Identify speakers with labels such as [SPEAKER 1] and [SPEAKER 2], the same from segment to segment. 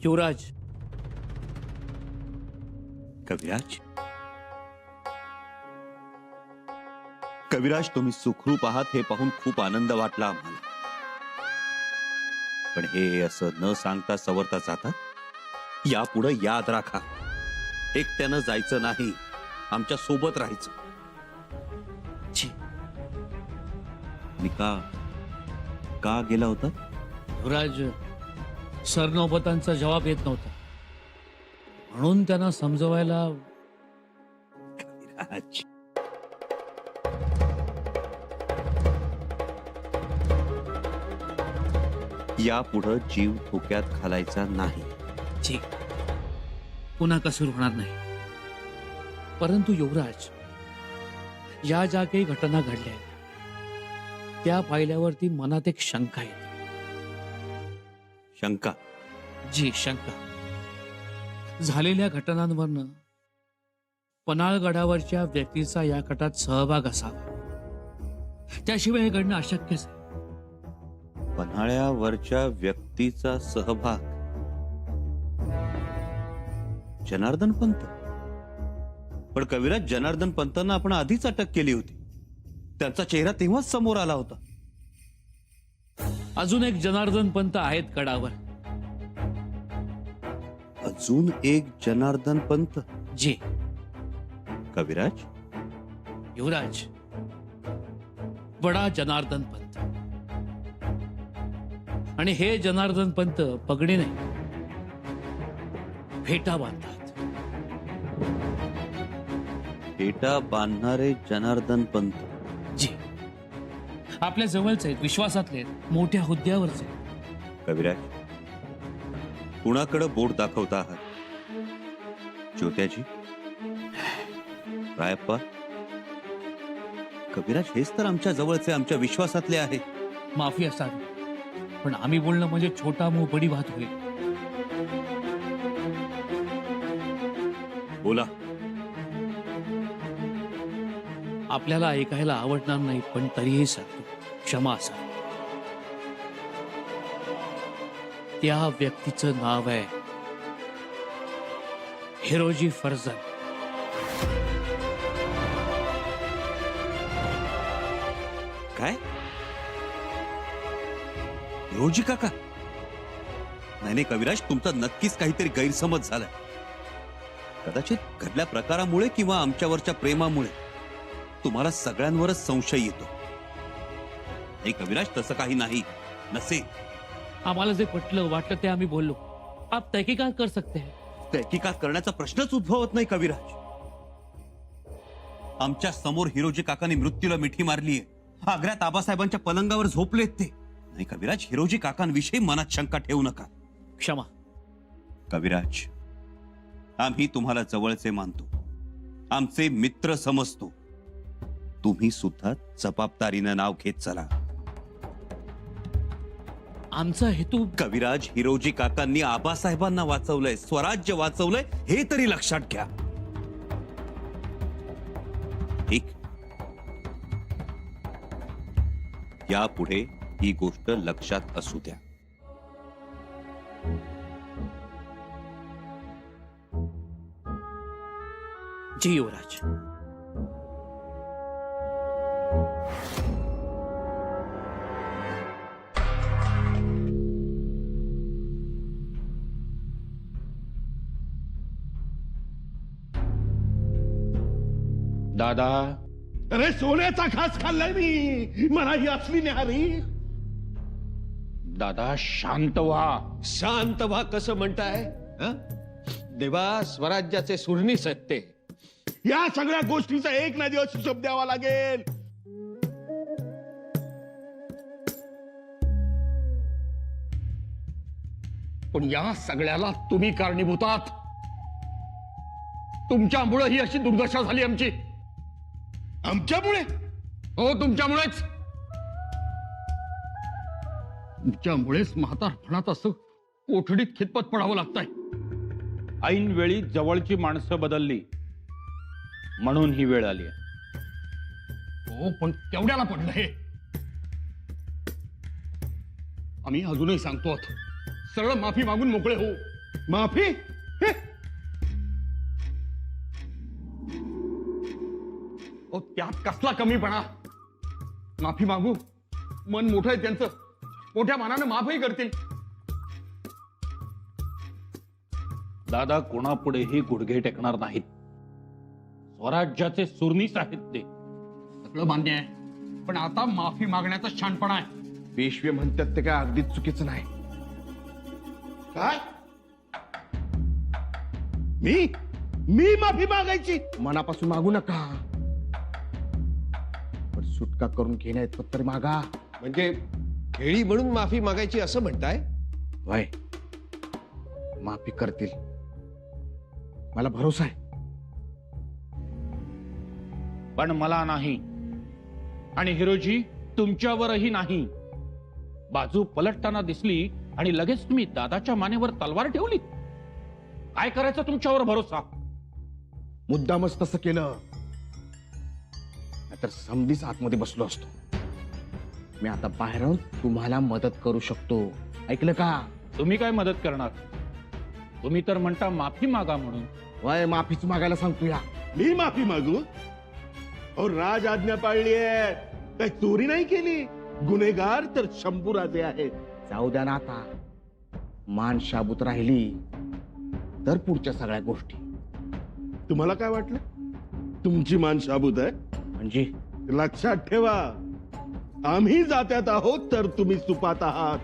[SPEAKER 1] युवराज,
[SPEAKER 2] कविराज, कविराज, तुम्ही सुखरूप आहात हे पाहून खूप आनंद वाटला आम्हाला. पण हे असं न सांगता सवरता जातात. यापुढे याद राखा, एकट्यानं जायचं नाही, आमच्या सोबत राहायचं.
[SPEAKER 1] जी.
[SPEAKER 2] आणि का गेला होता?
[SPEAKER 1] युवराज, सरनौबतांचा जवाब येत नव्हता म्हणून त्यांना समजवायला.
[SPEAKER 2] कविराज, यापुढे जीव धोक्यात घालायचा नाही.
[SPEAKER 1] जी, पुन्हा कसूर होणार नाही. परंतु युवराज, या ज्या काही घटना घडल्या त्या पाहिल्यावरती मनात एक शंका येते.
[SPEAKER 2] शंका?
[SPEAKER 1] जी, शंका. झालेल्या घटनांवरनं पन्हाळगडावरच्या व्यक्तीचा या कटात सहभाग असावा, त्याशिवाय हे घडणं अशक्यच आहे.
[SPEAKER 2] पन्हाळ्यावरच्या व्यक्तीचा सहभाग? जनार्दन पंत? पण कविराज, जनार्दन पंतांना आपण आधीच अटक केली होती. त्यांचा चेहरा तेव्हाच समोर आला होता.
[SPEAKER 1] अजून एक जनार्दन पंत आहेत गडावर.
[SPEAKER 2] अजून एक जनार्दन पंत?
[SPEAKER 1] जी.
[SPEAKER 2] कविराज,
[SPEAKER 1] युवराज, बडा जनार्दन पंत. आणि हे जनार्दन पंत पगडी नाही, फेटा बांधतात.
[SPEAKER 2] फेटा बांधणारे जनार्दन पंत?
[SPEAKER 1] जी, आपल्या जवळचे आहेत, विश्वासातले आहेत, मोठ्या हुद्द्यावरचे आहेत.
[SPEAKER 2] कविराज, कुणाकडे बोट दाखवता आहात? ज्योत्याजी? रायप्पा? कविराज, हेच तर आमच्या जवळचे, आमच्या विश्वासातले आहे.
[SPEAKER 1] माफी असावी, पण आम्ही बोलणं म्हणजे छोटा मुंह बडी बात होईल.
[SPEAKER 2] बोला.
[SPEAKER 1] आपल्याला ऐकायला आवडणार नाही, पण तरीही सांगतो, क्षमा असावी. त्या व्यक्तीचं नाव आहे हिरोजी फर्जन.
[SPEAKER 2] काय? हिरोजी काका? नाही नाही कविराज, तुमचा नक्कीच काहीतरी गैरसमज झालाय. कदाचित घडल्या प्रकारामुळे किंवा आमच्यावरच्या प्रेमामुळे तुम्हाला सगळ्यांवरच संशय येतो. नाही कविराज, तसं काही नाही, नसे.
[SPEAKER 1] आम्हाला जे पटलं वाटलं ते आम्ही बोललो. आप तहकीकात कर सकते हैं.
[SPEAKER 2] तहकीकात करण्याचा प्रश्नच उद्भवत नाही कविराज. आमच्या समोर हिरोजी काकांनी मृत्यूला मिठी मारलीये. आग्र्यात आबासाहेबांच्या पलंगावर झोपलेत ते. नाही कविराज, हिरोजी काकांविषयी मनात शंका ठेवू नका.
[SPEAKER 1] क्षमा.
[SPEAKER 2] कविराज, आम्ही तुम्हाला जवळचे मानतो, आमचे मित्र समजतो. तुम्ही सुद्धा जबाबदारीनं नाव घेत चला.
[SPEAKER 1] आमचा हेतू.
[SPEAKER 2] कविराज, हिरोजी काकांनी आबासाहेबांना वाचवलंय, स्वराज्य वाचवलंय, हे तरी लक्षात घ्या. ठीक? यापुढे ही गोष्ट लक्षात असू द्या.
[SPEAKER 1] जी युवराज.
[SPEAKER 3] दादा,
[SPEAKER 4] अरे सोन्याचा घास खाल्लाय मी, मला ही असली न्याहारी.
[SPEAKER 3] दादा शांत व्हा.
[SPEAKER 4] शांत व्हा कसं म्हणताय? देवा, स्वराज्याचे सुरनीस आहेत ते. या सगळ्या गोष्टीचा एक ना दिवस हिशोब द्यावा लागेल.
[SPEAKER 3] पण या सगळ्याला तुम्ही कारणीभूत आहात. तुमच्यामुळे ही अशी दुर्दशा झाली आमची.
[SPEAKER 4] आमच्यामुळे?
[SPEAKER 3] हो, तुमच्यामुळेच. तुमच्यामुळेच म्हातारपणात असं कोठडीत खितपत पडावं लागतंय.
[SPEAKER 5] ऐन वेळी जवळची माणसं बदलली म्हणून ही वेळ आली.
[SPEAKER 3] हो, पण केवढ्याला पडलं हे? आम्ही अजूनही सांगतो, सरळ माफी मागून मोकळे हो.
[SPEAKER 4] माफी हे? ओ त्यात कसला कमीपणा. माफी मागू, मन मोठं आहे त्यांचं, मोठ्या मनानं माफही करतील.
[SPEAKER 5] दादा कोणापुढेही गुडघे टेकणार नाहीत. स्वराज्याचे सुरनीस आहेत ते.
[SPEAKER 3] सगळं मान्य आहे, पण आता माफी मागण्याचा शहाणपणा आहे.
[SPEAKER 4] पेशवे म्हणतात ते काय अगदीच चुकीचं नाही. काय मी माफी मागायची? मनापासून मागू नका, पण सुटका करून घेण्यात तरी मागा.
[SPEAKER 6] म्हणजे खेळी म्हणून माफी मागायची असं म्हणताय?
[SPEAKER 4] वय माफी करतील, मला भरोसा आहे.
[SPEAKER 5] पण मला नाही, आणि हिरोजी तुमच्यावरही नाही. बाजू पलटताना दिसली आणि लगेच तुम्ही दादाच्या मानेवर तलवार ठेवली. काय करायचं तुमच्यावर भरोसा?
[SPEAKER 4] मुद्दामच तसं केलं, नाहीतर समधीच आतमध्ये बसलो असतो. मी आता बाहेर राहून तुम्हाला मदत करू शकतो, ऐकलं का?
[SPEAKER 5] तुम्ही काय मदत करणार? तुम्ही तर म्हणता माफी मागा म्हणून.
[SPEAKER 4] वय माफीच मागायला सांगतो या. मी माफी मागू? और राज आज्ञा पाळली आहे, काही चोरी नाही केली. गुन्हेगार तर शंभूराजे आहेत. जाऊ द्या ना आता, मान शाबूत राहिली तर पुढच्या सगळ्या गोष्टी.
[SPEAKER 7] तुम्हाला काय वाटलं तुमची मान शाबूत आहे?
[SPEAKER 4] म्हणजे
[SPEAKER 7] लक्षात ठेवा, आम्ही जात्यात आहोत तर तुम्ही सुपात आहात.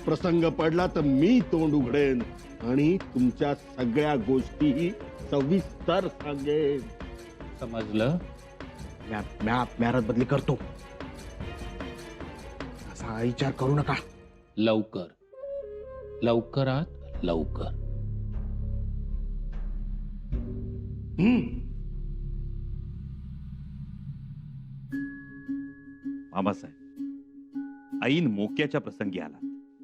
[SPEAKER 7] प्रसंग पडला तर मी तोंड उघडेन आणि तुमच्या सगळ्या गोष्टीही सविस्तर सांगेन.
[SPEAKER 5] समजलं?
[SPEAKER 4] म्यारत बदली करतो, असा विचार करू नका.
[SPEAKER 5] लवकर, लवकरात लवकर.
[SPEAKER 2] मामासाहेब, ऐन मोक्याच्या प्रसंगी आला.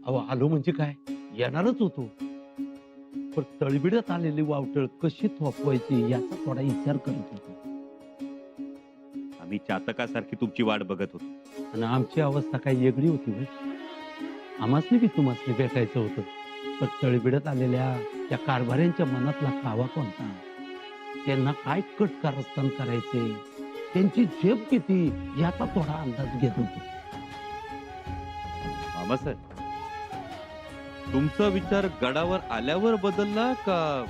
[SPEAKER 8] अहो आलो म्हणजे काय, येणारच होतो, पण तळबिडत आलेली वावटळ कशी थोपवायची याचा थोडा विचार करत होतो.
[SPEAKER 2] आम्ही चातकासारखी तुमची वाट बघत होतो.
[SPEAKER 8] आणि आमची अवस्था काही वेगळी होती होय. आम्हासनी बी तुम्हासनी भेटायचं होतं, पण तळबिडत आलेल्या त्या कारभाऱ्यांच्या मनातला कावा कोणता, त्यांना काय कट कारस्थान करायचे, त्यांची झेप किती याचा थोडा अंदाज घेत होतो.
[SPEAKER 2] मामासाहेब, तुमचा विचार गडावर आल्यावर बदलला का?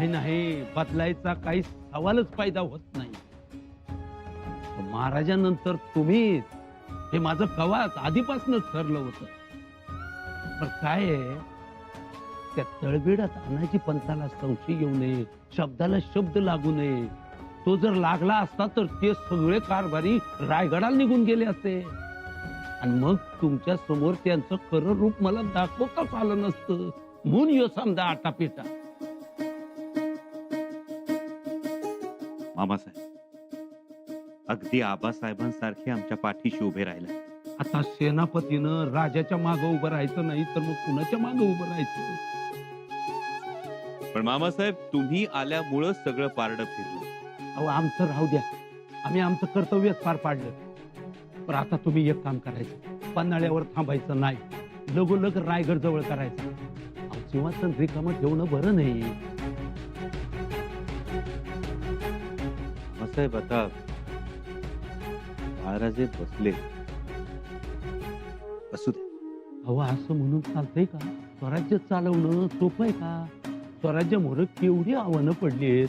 [SPEAKER 8] नाही, बदलायचा काही सवालच पैदा होत नाही. महाराजांनंतर तुम्ही, हे माझं कवाच आधीपासूनच ठरलं होतं. पण काय आहे, त्या तळबिडात अनाजी पंथाला संशय येऊ नये, शब्दाला शब्द लागू नये. तो जर लागला असता तर ते सगळे कारभारी रायगडाला निघून गेले असते, आणि मग तुमच्या समोर त्यांचं खरं रूप मला दाखवताच आलं नसतं. म्हणून यो समजा आटापिटा.
[SPEAKER 2] मामासाहेब, अगदी आबासाहेबांसारखे आमच्या पाठीशी उभे राहिला.
[SPEAKER 8] आता सेनापतीनं राजाच्या मागं उभं राहायचं नाही तर मग कुणाच्या मागं उभं राहायचं?
[SPEAKER 2] पण मामासाहेब, तुम्ही आल्यामुळं सगळं पारडं फिरलं.
[SPEAKER 8] अहो आमचं राहू द्या, आम्ही आमचं कर्तव्यच पार पाडलं. पण आता तुम्ही एक काम करायचं, पन्हाळ्यावर थांबायचं नाही, लगोलग रायगड जवळ करायचं. सिंहासन रिकामं ठेवणं बरं नाही.
[SPEAKER 2] मामासाहेब, आता महाराजे बसले, बसू दे.
[SPEAKER 8] अहो असं म्हणून चालतंय का? स्वराज्य चालवणं सोपं आहे का? स्वराज्यामुळे केवढी आव्हानं पडली आहेत.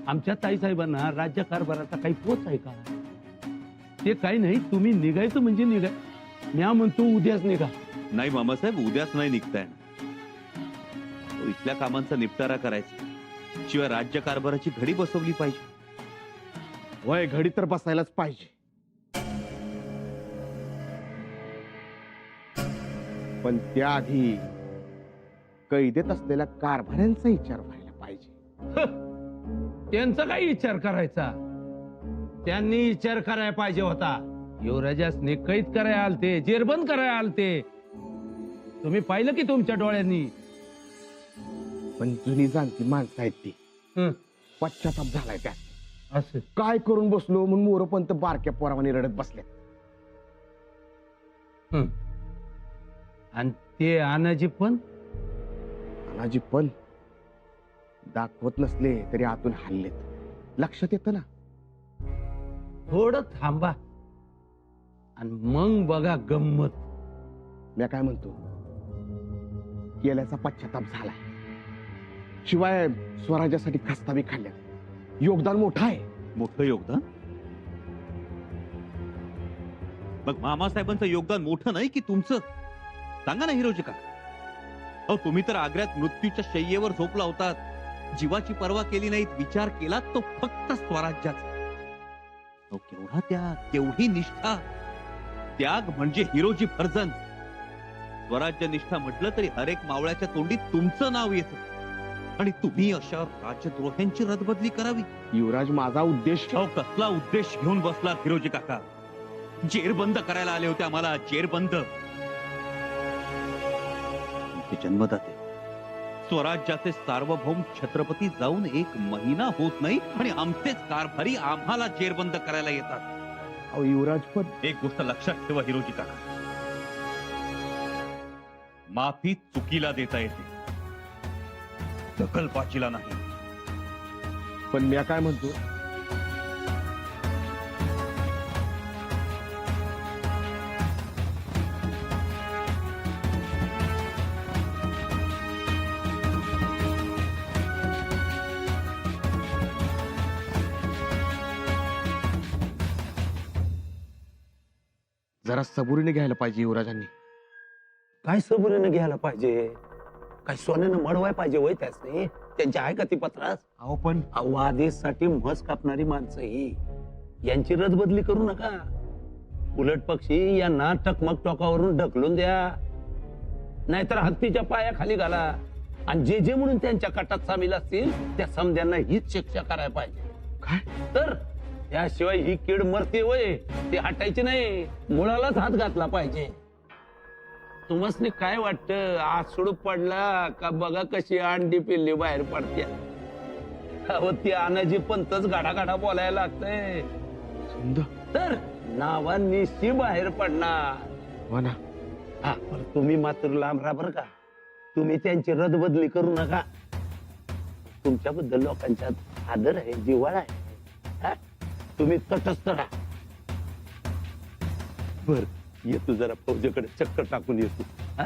[SPEAKER 8] आमच्या ताईसाहेबांना राज्यकारभाराचा काही पोच आहे का? ते काही नाही, तुम्ही निघायचं म्हणजे निघाय. मी म्हणतो उद्याच निघा.
[SPEAKER 2] नाही मामासाहेब, उद्याच नाही निघताय. इथल्या कामांचा निपटारा करायचा, शिवाय राज्यकारभाराची घडी बसवली पाहिजे.
[SPEAKER 4] वय घडी तर बसायलाच पाहिजे, पण त्याआधी कैदेत असलेल्या कारभाऱ्यांचा विचार व्हायला पाहिजे.
[SPEAKER 8] त्यांचा काही विचार करायचा? त्यांनी विचार करायला पाहिजे होता. युवराजासने कैद करायला आलते, जेरबंद करायला आलते. तुम्ही पाहिलं की तुमच्या डोळ्यांनी.
[SPEAKER 4] पण जुनी जाणती माणसं आहेत ती,
[SPEAKER 8] हं.
[SPEAKER 4] पश्चाताप झालाय त्या.
[SPEAKER 8] असं
[SPEAKER 4] काय करून बसलो म्हणून मोरपंत बारक्या पोरावानी रडत बसले.
[SPEAKER 8] आणि ते आनाजी पण
[SPEAKER 4] तानाजी पण दाखवत नसले तरी आतून हल्लेत, लक्षात येतं ना.
[SPEAKER 8] थोडं थांबा आणि मग बघा गंमत.
[SPEAKER 4] मी काय म्हणतो, केल्याचा पश्चाताप झालाय, शिवाय स्वराज्यासाठी खस्तावी खाल्ल्या, योगदान मोठं आहे.
[SPEAKER 2] मोठं योगदान? मग मामासाहेबांचं योगदान मोठं नाही की तुमचं? सांगा ना हिरोजी काका. अहो तुम्ही तर आग्र्यात मृत्यूच्या शय्येवर झोपला होतात, जीवाची पर्वा केली नाहीत, विचार केला तो फक्त स्वराज्याचा. अहो केवढा त्याग, केवढी निष्ठा. त्याग म्हणजे हिरोजी फर्जन. स्वराज्य निष्ठा म्हटलं तरी हर एक मावळ्याच्या तोंडी तुमचं नाव येतं, आणि तुम्ही अशा राजद्रोह्यांची रदबदली करावी.
[SPEAKER 4] युवराज, माझा उद्देश
[SPEAKER 2] अहो कसला उद्देश घेऊन बसला हिरोजी काका? जेरबंद करायला आले होते आम्हाला, जेरबंद. तुमचे जन्मदाते स्वराज्याचे सार्वभौम छत्रपती जाऊन 1 महिना होत नाही आणि आमचेच कारभारी आम्हाला जेरबंद करायला येतात.
[SPEAKER 4] अहो युवराज, पण
[SPEAKER 2] एक गोष्ट लक्षात ठेवा हिरोजी काका, माफी चुकीला देता येते, दखलबाजीला नाही.
[SPEAKER 4] पण मी काय म्हणतो, जरा सबुरीने घ्यायला पाहिजे युवराजांनी.
[SPEAKER 8] काय सबुरीने घ्यायला पाहिजे? काय सोन्यानं मडवाय पाहिजे वय त्यासनी? त्यांच्या आहे का ती पत्रास?
[SPEAKER 4] अहो पण
[SPEAKER 8] वादेसाठी म्हस कापणारी माणसं ही, यांची रदबदली करू नका. उलट पक्षी यांना टकमक टोकावरून ढकलून द्या, नाहीतर हत्तीच्या पायाखाली घाला, आणि जे जे म्हणून त्यांच्या कटात सामील असतील त्या समध्यांना हीच शिक्षा करायला पाहिजे.
[SPEAKER 4] काय?
[SPEAKER 8] तर त्याशिवाय ही कीड मरते वय, ती हटायची नाही, मुळालाच हात घातला पाहिजे. तुम्हासनी काय वाटतं, आसूड पडला का बघा कशी अंडी पिल्ली बाहेर पडत्या. अहो ती आनाजी पंतच गाडा गाडा बोलायला लागतंय,
[SPEAKER 4] सुंदर
[SPEAKER 8] तर नावानिशी बाहेर पडणार.
[SPEAKER 4] हो ना.
[SPEAKER 8] हा, पण तुम्ही मात्र लांब राहा बरं का. तुम्ही त्यांची रदबदली करू नका. तुमच्याबद्दल लोकांच्यात आदर आहे, जिव्हाळा आहे. हा? तुम्ही तटस्थ राहा. बर, येतो जरा फौजेकडे चक्कर टाकून येतो. हा?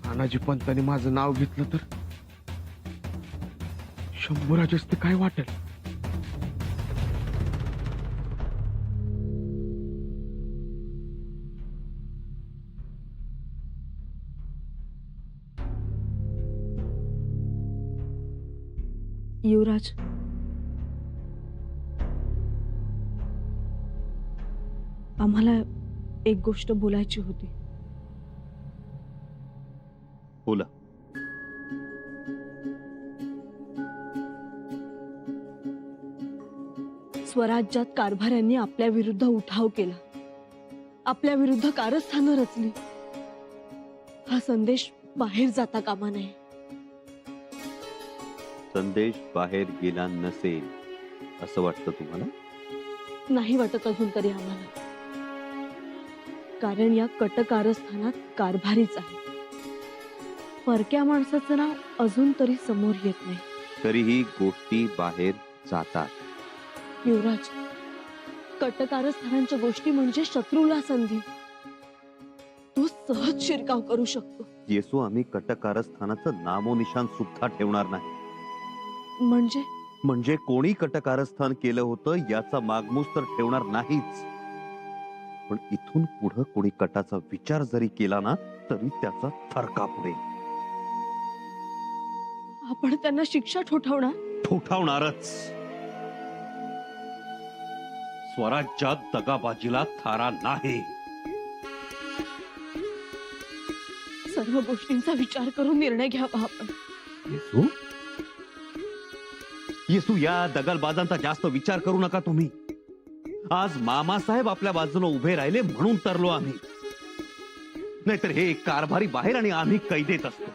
[SPEAKER 4] तानाजी पंतांनी माझं नाव घेतलं तर शंभूराज असते काय वाटेल.
[SPEAKER 9] युवराज, आम्हाला एक गोष्ट बोलायची होती.
[SPEAKER 2] बोला.
[SPEAKER 9] स्वराज्यात कारभाऱ्यांनी आपल्या विरुद्ध उठाव केला, आपल्या विरुद्ध कारस्थानं रचली. हा संदेश बाहेर जाता कामा नये.
[SPEAKER 2] संदेश बाहेर गेला नसेल असं वाटतं तुम्हाला?
[SPEAKER 9] नाही वाटत अजून तरी आम्हाला, कारण या कटकारस्थानात कारभारीच आहे. परक्या माणसाचं नाव अजून तरी समोर येत नाही.
[SPEAKER 2] तरीही गोष्टी बाहेर जातात.
[SPEAKER 9] युवराज, कटकारस्थानांच्या गोष्टी म्हणजे शत्रूला संधी. तो सहज शिरकाव करू शकतो.
[SPEAKER 2] येसू आम्ही कटकारस्थानाचं नामोनिशान सुद्धा ठेवणार नाही. म्हणजे कोणी कटकारस्थान केलं होतं याचा मागमूस तर ठेवणार नाहीच, पण इथून पुढे कोणी कटाचा विचार जरी केला ना तरी त्याचा थरकाप उडेल.
[SPEAKER 9] आपण त्यांना शिक्षा
[SPEAKER 2] ठोठावणारच. स्वराज्यात दगाबाजीला थारा नाही.
[SPEAKER 9] सर्व गोष्टींचा विचार करून निर्णय घ्यावा आपण.
[SPEAKER 2] येसू, येसू, या दगलबाजांचा जास्त विचार करू नका तुम्ही. आज मामासाहेब आपल्या बाजूला उभे राहिले म्हणून तरलो आम्ही, नाहीतर हे कारभारी बाहेर आणि आम्ही कैदेत असतो.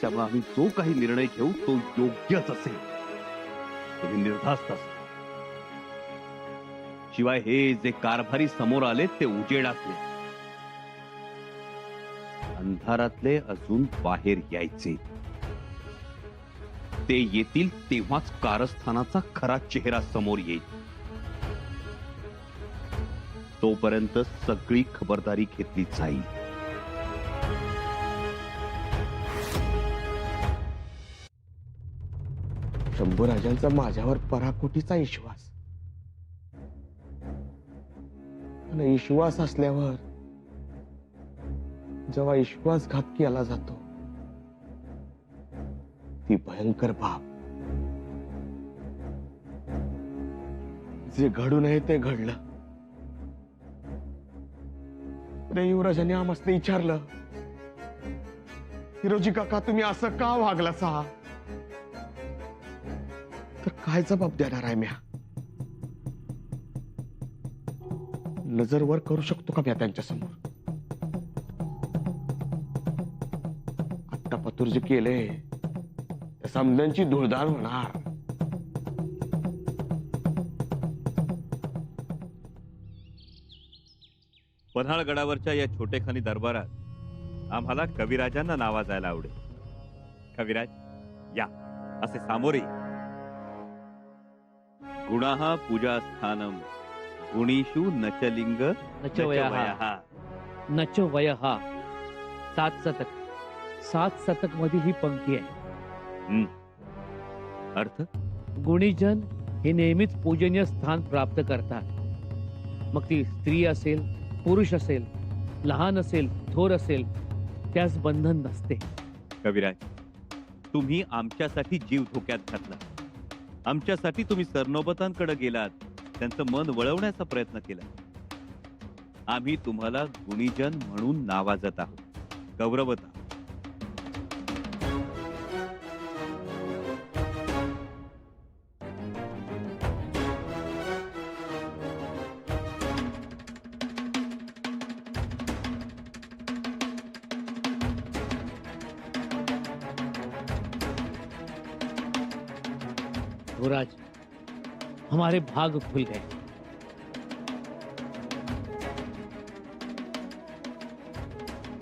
[SPEAKER 2] त्यामुळे आम्ही जो काही निर्णय घेऊ तो योग्यच असेल. तुम्ही निर्धास्त असा. शिवाय हे जे कारभारी समोर आले ते उजेड असले, अंधारातले अजून बाहेर यायचे. ते येतील तेव्हाच कारस्थानाचा खरा चेहरा समोर येईल. तोपर्यंत सगळी खबरदारी घेतली जाईल.
[SPEAKER 4] शंभूराजांचा माझ्यावर पराकोटीचा विश्वास. आणि विश्वास असल्यावर जेव्हा विश्वासघात केला जातो ती भयंकर बाब. जे घडू नये ते घडलं. रे युवराजांनी आम्हाला विचारलं, हिरोजी काका तुम्ही असं का वागला सा, तर काय जबाब देणार आहे म्या? नजर वर करू शकतो का म्या त्यांच्या समोर? आत्ता पतूर जे केले त्या समद्यांची धुळदाण होणार.
[SPEAKER 2] पन्हाळगडावरच्या या छोटेखानी दरबारात आम्हाला कविराजांना नावाजायला आवडेल. कविराज या, असे सामोरे. गुणाहा पूजा स्थानम गुणीषु नचलिंग
[SPEAKER 1] नचवयः नचवयः. 7 शतक. 7 शतक मधील ही पंक्ती आहे.
[SPEAKER 2] अर्थ
[SPEAKER 1] गुणीजन हे नेहमीच पूजनीय स्थान प्राप्त करतात. मग ती स्त्री असेल, पुरुष असेल, लहान असेल, थोर असेल, त्यास बंधन नसते.
[SPEAKER 2] कविराज, तुम्ही आमच्यासाठी जीव धोक्यात घातला. आमच्यासाठी तुम्ही सरनोबतांकडे गेलात, त्यांचं मन वळवण्याचा प्रयत्न केला. आम्ही तुम्हाला गुणीजन म्हणून नावाजत आहोत, गौरवत आहोत.
[SPEAKER 1] युवराज, हमारे भाग खुल गए.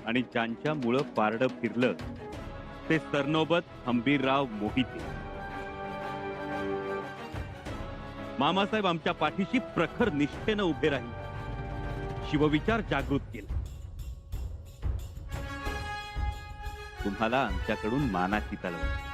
[SPEAKER 2] आणि ज्यांच्या मुळे पारडं फिरलं ते सरनोबत हंबीरराव मोहिते. मामासाहेब आमच्या पाठीशी प्रखर निष्ठेनं उभे राहिले, शिवविचार जागृत केला. तुम्हाला आमच्याकडून मानाची तलवार.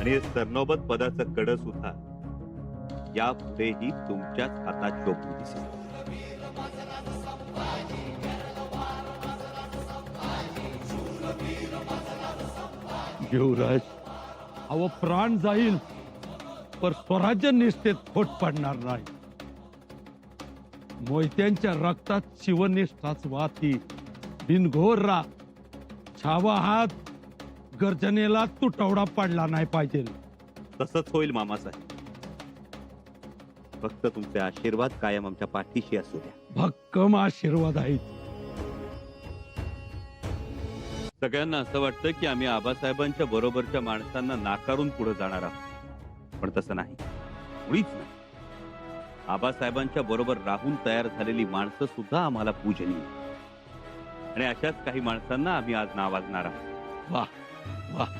[SPEAKER 2] आणि सरनोबत पदाचं कड सुद्धा यापुढेही तुमच्याच हातात शोभून दिसेल.
[SPEAKER 8] युवराज, अहो प्राण जाईल पर स्वराज्य निष्ठेत खोट पडणार नाही. मोहित्यांच्या रक्तात शिवनिष्ठाच वाती बिनघोर रा. छावा हात गर्जनेला तुटवडा पडला नाही पाहिजे.
[SPEAKER 2] तसंच होईल मामासाहेब. फक्त तुमचे आशीर्वाद कायम आमच्या पाठीशी असू द्या.
[SPEAKER 8] भक्कम आशीर्वाद आहेत.
[SPEAKER 2] सगळ्यांना असं वाटतं की आम्ही आबासाहेबांच्या बरोबरच्या माणसांना नाकारून पुढे जाणार आहोत, पण तसं नाही, मुळीच नाही. आबासाहेबांच्या बरोबर राहून तयार झालेली माणसं सुद्धा आम्हाला पूजनीय, आणि अशाच काही माणसांना आम्ही आज नावाजणार आहोत.
[SPEAKER 8] वाह वाह,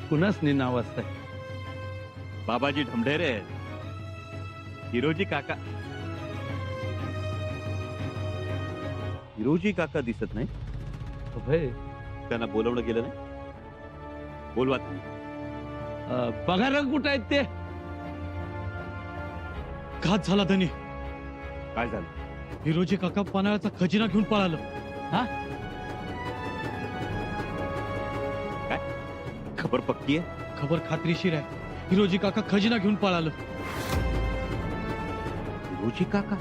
[SPEAKER 8] कुणाच नाव असतंय?
[SPEAKER 2] बाबाजी ढमढेरे, हिरोजी काका. हिरोजी काका दिसत नाही.
[SPEAKER 8] अभय,
[SPEAKER 2] त्यांना बोलवणं गेलं नाही? बोलवा तुम्ही.
[SPEAKER 8] पगार कुठं आहेत ते?
[SPEAKER 1] घात झाला धनी.
[SPEAKER 2] काय झालं?
[SPEAKER 1] हिरोजी काका पन्हाळ्याचा खजिना घेऊन पळालं.
[SPEAKER 2] खबर पक्की आहे?
[SPEAKER 1] खबर खात्रीशीर आहे. हिरोजी काका खजिना घेऊन पळालं.
[SPEAKER 2] हिरोजी काका?